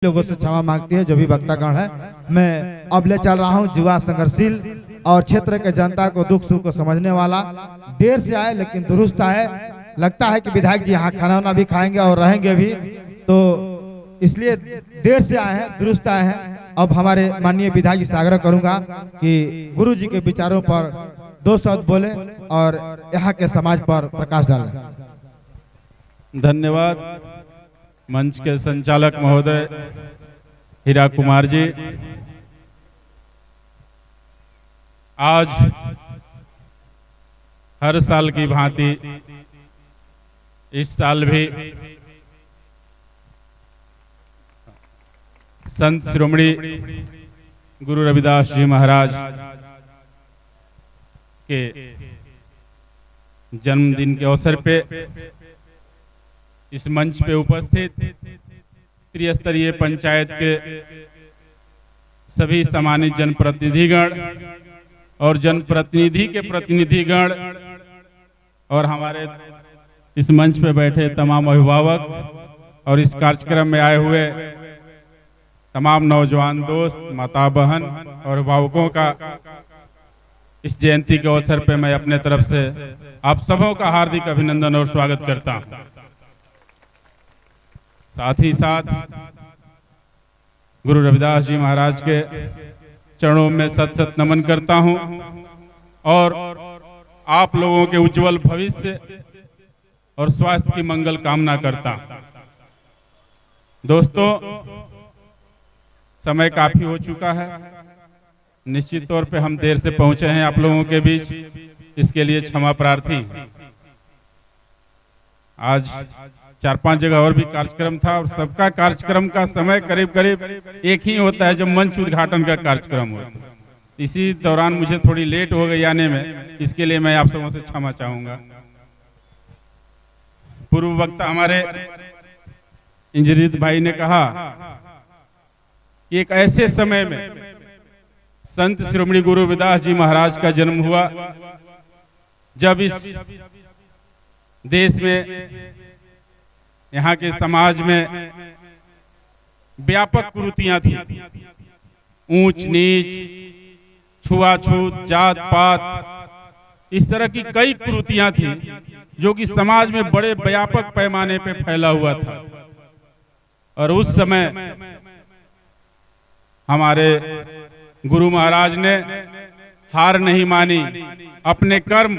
लोगों से क्षमा मांगती है जो भी वक्तागण है। मैं अब ले चल रहा हूं युवा संघर्षशील और क्षेत्र के जनता को दुख सुख को समझने वाला, देर से आए लेकिन दुरुस्त है। लगता है कि विधायक जी यहाँ खाना वाना भी खाएंगे और रहेंगे भी, तो इसलिए देर से आए हैं, दुरुस्त आए हैं। अब हमारे माननीय विधायक जी से आग्रह करूंगा कि गुरु जी के विचारों पर दो शब्द बोले और यहाँ के समाज पर प्रकाश डालें। धन्यवाद मंच के संचालक महोदय हीरा कुमार जी। आज हर साल की भांति इस साल भी संत शिरोमणि गुरु रविदास जी महाराज के जन्मदिन के अवसर पे इस मंच पे उपस्थित त्रिस्तरीय पंचायत के सभी सम्मानित जनप्रतिनिधिगण और जनप्रतिनिधि के प्रतिनिधिगण और हमारे इस मंच पे बैठे तमाम अभिभावक और इस कार्यक्रम में आए हुए तमाम नौजवान दोस्त, माता बहन और अभिभावकों का इस जयंती के अवसर पे मैं अपने तरफ से आप सबों का हार्दिक अभिनंदन और स्वागत करता हूं। साथ ही साथ गुरु रविदास जी महाराज के चरणों में सत सत नमन करता हूं और आप लोगों के उज्जवल भविष्य और स्वास्थ्य की मंगल कामना करता हूं। दोस्तों, समय काफी हो चुका है, निश्चित तौर पे हम देर से पहुंचे हैं आप लोगों के बीच, इसके लिए क्षमा प्रार्थी। आज 4-5 जगह और भी कार्यक्रम था और सबका कार्यक्रम का समय करीब करीब एक ही होता है जब मंच उद्घाटन का कार्यक्रम होता है। इसी दौरान मुझे थोड़ी लेट हो गई आने में, इसके लिए मैं आप सबों से क्षमा चाहूंगा। पूर्व वक्ता हमारे इंद्रजीत भाई ने कहा कि एक ऐसे समय में संत शिरोमणि गुरु रविदास जी महाराज का जन्म हुआ जब इस देश में, यहाँ के समाज में व्यापक कुरीतियां थी। ऊंच नीच, छुआछूत, जात पात, इस तरह की कई कुरीतियां थी जो कि समाज में बड़े व्यापक पैमाने पे फैला हुआ था। और उस समय हमारे गुरु महाराज ने हार नहीं मानी, अपने कर्म,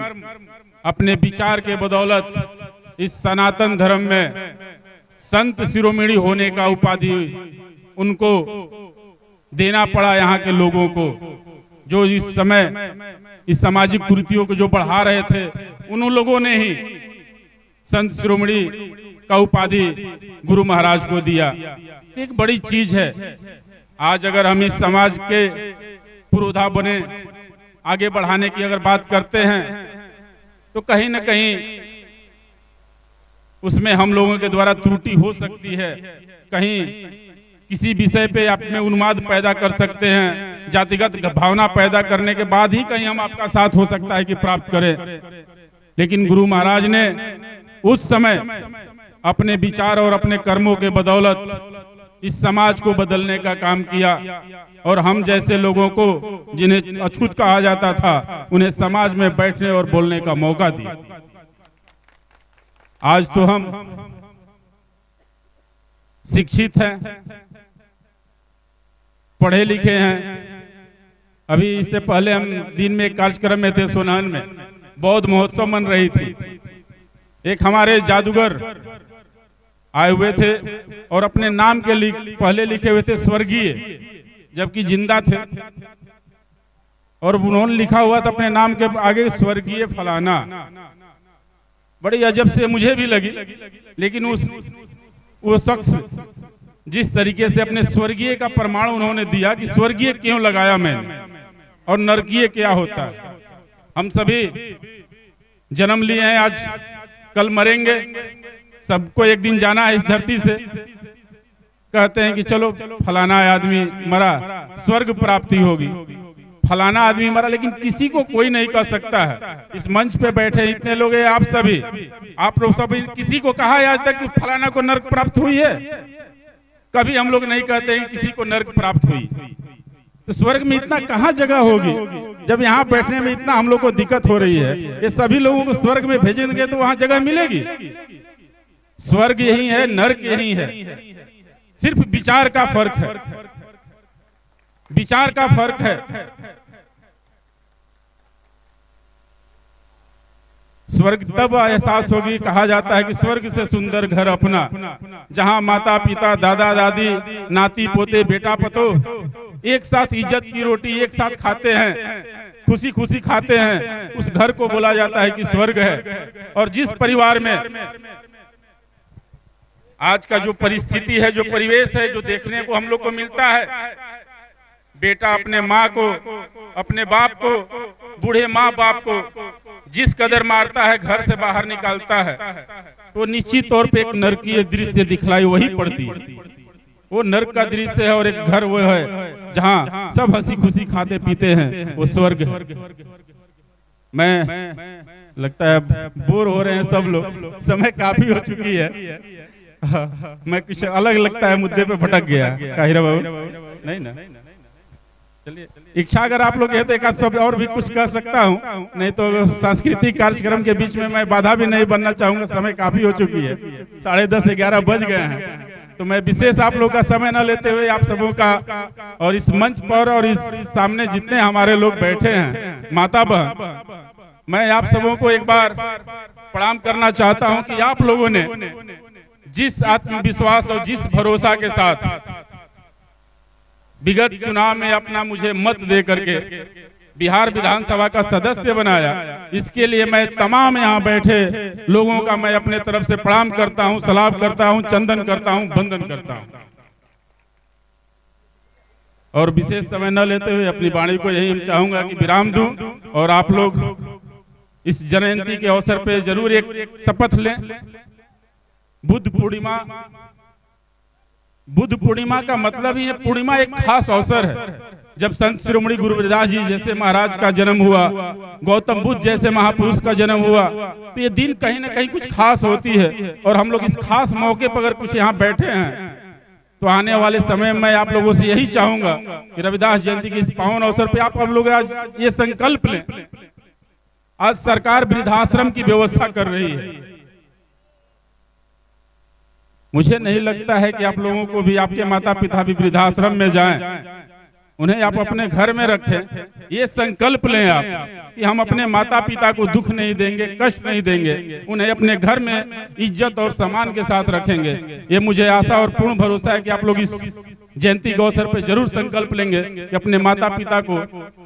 अपने विचार के बदौलत इस सनातन धर्म में संत शिरोमणि होने का उपाधि उनको देना पड़ा। यहाँ के लोगों को जो इस समय इस सामाजिक कुरीतियों को जो बढ़ा रहे थे, उन लोगों ने ही संत शिरोमणि का उपाधि गुरु महाराज को दिया। एक बड़ी चीज है। आज अगर हम इस समाज के पुरोधा बने आगे बढ़ाने की अगर बात करते हैं तो कहीं न कहीं उसमें हम लोगों के द्वारा त्रुटि हो सकती है। कहीं किसी विषय पे आप में उन्माद पैदा कर सकते हैं, जातिगत भावना पैदा करने के बाद ही कहीं हम आपका साथ हो सकता है कि प्राप्त करें। लेकिन गुरु महाराज ने उस समय अपने विचार और अपने कर्मों के बदौलत इस समाज को बदलने का काम किया और हम जैसे लोगों को, जिन्हें अछूत कहा जाता था, उन्हें समाज में बैठने और बोलने का मौका दिया। आज तो हम शिक्षित हैं, पढ़े लिखे हैं। अभी इससे पहले हम दिन में एक कार्यक्रम में थे, सोनान में बौद्ध महोत्सव मन रही थी। एक हमारे जादूगर आए हुए थे और अपने नाम के पहले लिखे हुए थे स्वर्गीय, जबकि जिंदा थे, और उन्होंने लिखा हुआ था अपने नाम के आगे स्वर्गीय फलाना। बड़ी अजब से मुझे भी लगी, लेकिन वो शख्स जिस तरीके से अपने स्वर्गीय का प्रमाण उन्होंने दिया कि स्वर्गीय क्यों लगाया मैंने और नरकीय क्या होता है। हम सभी जन्म लिए हैं, आज कल मरेंगे, सबको एक दिन जाना है इस धरती से। कहते हैं कि चलो फलाना आदमी मरा, स्वर्ग प्राप्ति होगी, फलाना आदमी मरा, लेकिन किसी को कोई नहीं कह सकता है। इस मंच पे बैठे इतने लोग हैं, आप सभी, आप लोग सभी, किसी को कहा है आज तक कि फलाना को नर्क प्राप्त हुई है? कभी हम लोग नहीं कहते हैं किसी को नर्क प्राप्त हुई। तो स्वर्ग में इतना कहाँ जगह होगी, जब यहाँ बैठने में इतना हम लोग को दिक्कत हो रही है। ये सभी लोगों को स्वर्ग में भेजेंगे तो वहां जगह मिलेगी? स्वर्ग यही है, नर्क यही है, सिर्फ विचार का फर्क है, विचार का फर्क है। स्वर्ग तब एहसास होगी, कहा जाता है कि स्वर्ग से सुंदर घर अपना, जहां माता पिता दादा दादी नाती पोते बेटा पतो एक साथ इज्जत की रोटी एक साथ खाते हैं, खुशी खुशी खाते हैं, उस घर को बोला जाता है कि स्वर्ग है। और जिस परिवार में आज का जो परिस्थिति है, जो परिवेश है, जो देखने को हम लोग को मिलता है, बेटा अपने माँ को, अपने बाप को, बूढ़े माँ बाप को जिस कदर मारता है, घर से बाहर निकालता है, तो निश्चित तौर पे एक नरकीय दृश्य दिखलाई वही पड़ती है। वो नर्क का दृश्य है और एक घर वो है जहाँ सब हंसी खुशी खाते पीते हैं, वो स्वर्ग है। मैं लगता है बोर हो रहे हैं सब लोग, समय काफी हो चुकी है। मैं कुछ अलग लगता है मुद्दे पे भटक गया। काहिरा बाबू नहीं ना, चलिए इच्छा अगर आप लोग है तो एक आध शब्द और भी कुछ कह सकता हूँ, नहीं तो सांस्कृतिक कार्यक्रम के बीच में मैं बाधा भी नहीं बनना चाहूंगा। समय काफी हो चुकी है, 10:30 11 बज गए हैं। तो मैं विशेष आप लोग का समय न लेते हुए आप सबों का और इस मंच पर और इस सामने जितने हमारे लोग बैठे हैं माता बहन, मैं आप सबों को एक बार प्रणाम करना चाहता हूं कि आप लोगों ने जिस आत्मविश्वास और जिस भरोसा के साथ विगत चुनाव में अपना मुझे मत दे करके बिहार विधानसभा का सदस्य बनाया, इसके लिए मैं तमाम यहाँ बैठे लोगों का मैं अपने तरफ से प्रणाम करता हूँ, सलाम करता हूँ, चंदन करता हूँ, वंदन करता हूँ। और विशेष समय न लेते हुए अपनी वाणी को यही चाहूंगा कि विराम दूं और आप लोग इस जयंती के अवसर पे जरूर एक शपथ लें। बुद्ध पूर्णिमा का मतलब ही है, पूर्णिमा एक खास अवसर है। जब संत शिरोमणि गुरु रविदास जी जैसे महाराज का जन्म हुआ, गौतम बुद्ध जैसे महापुरुष का जन्म हुआ, तो ये दिन कहीं ना कहीं कुछ खास होती है। और हम लोग इस खास मौके पर अगर कुछ यहाँ बैठे हैं तो आने वाले समय में आप लोगों से यही चाहूंगा कि रविदास जयंती के इस पावन अवसर पे आप लोग आज ये संकल्प लें। आज सरकार वृद्धाश्रम की व्यवस्था कर रही है, मुझे नहीं लगता है कि आप लोगों को भी, आपके माता पिता भी वृद्धाश्रम में जाएं, उन्हें आप अपने घर में रखें। ये संकल्प लें आप कि हम अपने माता पिता को दुख नहीं देंगे, कष्ट नहीं देंगे, उन्हें अपने घर में इज्जत और सम्मान के साथ रखेंगे। ये मुझे आशा और पूर्ण भरोसा है कि आप लोग इस जयंती के अवसर पर जरूर संकल्प लेंगे कि अपने माता पिता को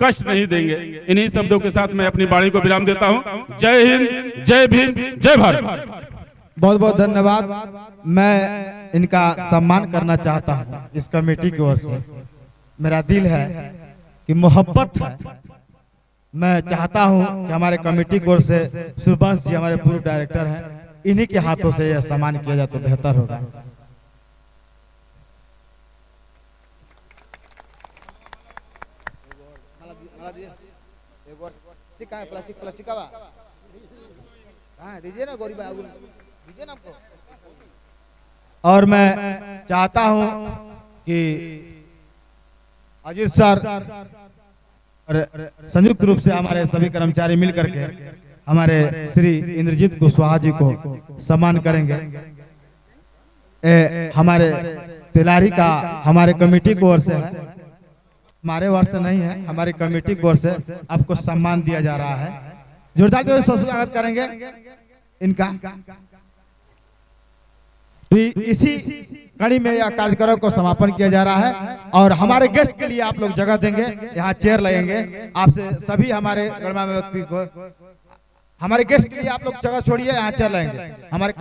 कष्ट नहीं देंगे। इन्हीं शब्दों के साथ मैं अपनी वाणी को विराम देता हूँ। जय हिंद, जय भीम, जय भारत। बहुत बहुत धन्यवाद। मैं इनका सम्मान करना चाहता हूँ इस कमेटी की ओर से। मेरा दिल है कि मोहब्बत है। मैं चाहता हूँ कि हमारे कमेटी की ओर से सुरवंश जी हमारे पूर्व डायरेक्टर हैं, इन्हीं के हाथों से यह सम्मान किया जाए तो बेहतर होगा। दीजिए ना गौरी बाबू, दीजिए ना हमको। और मैं चाहता हूं कि अजीत सर और संयुक्त रूप से हमारे सभी कर्मचारी मिलकर के हमारे श्री इंद्रजीत कुशवाहा जी को सम्मान करेंगे। हमारे तिलारी का हमारे कमेटी की ओर से है, हमारे ओर से नहीं है, हमारी कमेटी की ओर से आपको सम्मान दिया जा रहा है। जोरदार जोर से स्वागत करेंगे इनका। तो इसी कड़ी में यह कार्यक्रम को समापन किया जा रहा है और हमारे गेस्ट के लिए आप लोग जगह देंगे, यहाँ चेयर लगेंगे। आपसे सभी हमारे गणमान्य व्यक्ति को, हमारे गेस्ट के लिए आप लोग जगह छोड़िए, यहाँ चेयर लगेंगे। हमारे